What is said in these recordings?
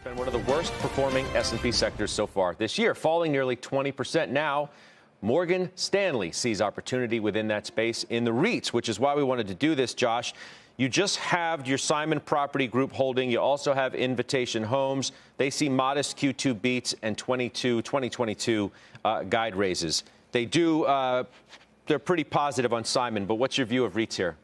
Been one of the worst performing S&P sectors so far this year, falling nearly 20%. Now, Morgan Stanley sees opportunity within that space in the REITs, which is why we wanted to do this, Josh. You just have your Simon Property Group holding. You also have Invitation Homes. They see modest Q2 beats and 2022 guide raises. They're pretty positive on Simon, but what's your view of REITs here?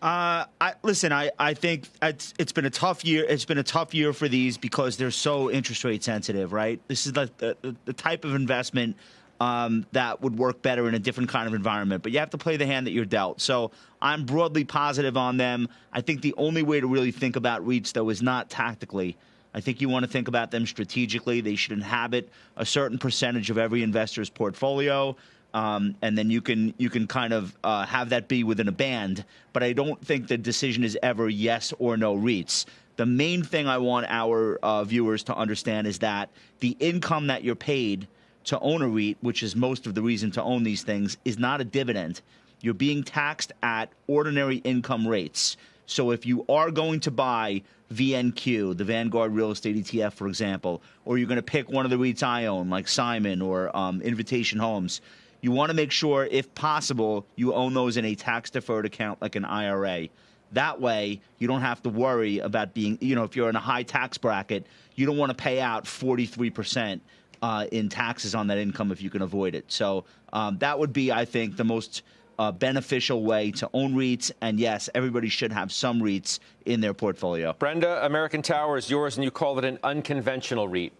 I think it's been a tough year. It's been a tough year for these because they're so interest rate sensitive, right? This is the type of investment that would work better in a different kind of environment. But you have to play the hand that you're dealt. So I'm broadly positive on them. I think the only way to really think about REITs, though, is not tactically. I think you want to think about them strategically. They should inhabit a certain percentage of every investor's portfolio. And then you can kind of have that be within a band. But I don't think the decision is ever yes or no REITs. The main thing I want our viewers to understand is that the income that you're paid to own a REIT, which is most of the reason to own these things, is not a dividend. You're being taxed at ordinary income rates. So if you are going to buy VNQ, the Vanguard Real Estate ETF, for example, or you're going to pick one of the REITs I own, like Simon or Invitation Homes, you want to make sure, if possible, you own those in a tax-deferred account like an IRA. That way, you don't have to worry about being, if you're in a high tax bracket, you don't want to pay out 43% in taxes on that income if you can avoid it. So that would be, I think, the most beneficial way to own REITs. And yes, everybody should have some REITs in their portfolio. Brenda, American Tower is yours, and you call it an unconventional REIT.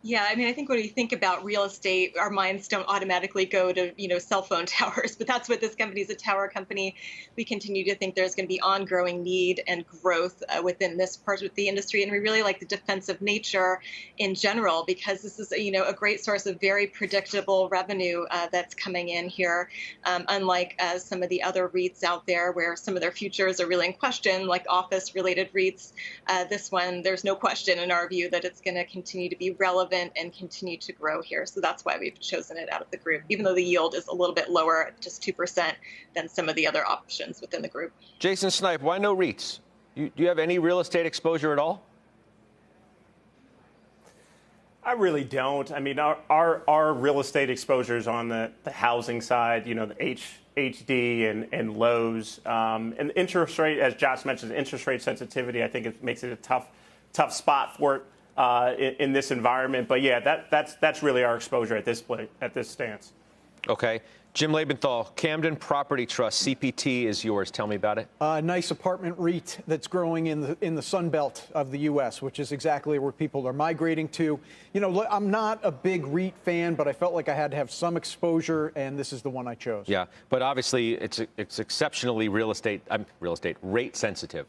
Yeah, I mean, I think when we think about real estate, our minds don't automatically go to, cell phone towers, but that's what this company is, a tower company. We continue to think there's going to be ongoing need and growth within this part of the industry. And we really like the defensive nature in general, because this is, a great source of very predictable revenue that's coming in here, unlike some of the other REITs out there where some of their futures are really in question, like office-related REITs. This one, there's no question in our view that it's going to continue to be relevant and continue to grow here. So that's why we've chosen it out of the group, even though the yield is a little bit lower, just 2%, than some of the other options within the group. Jason Snipe, why no REITs? Do you have any real estate exposure at all? I really don't. I mean, our real estate exposures on the housing side, the HD and Lowe's, and interest rate, as Josh mentioned, interest rate sensitivity, I think it makes it a tough spot for it. In this environment. But yeah, that's really our exposure at this stance. Okay. Jim Lebenthal, Camden Property Trust, CPT is yours. Tell me about it. Nice apartment REIT that's growing in the Sun Belt of the U.S., which is exactly where people are migrating to. I'm not a big REIT fan, but I felt like I had to have some exposure, and this is the one I chose. Yeah, but obviously it's exceptionally rate sensitive.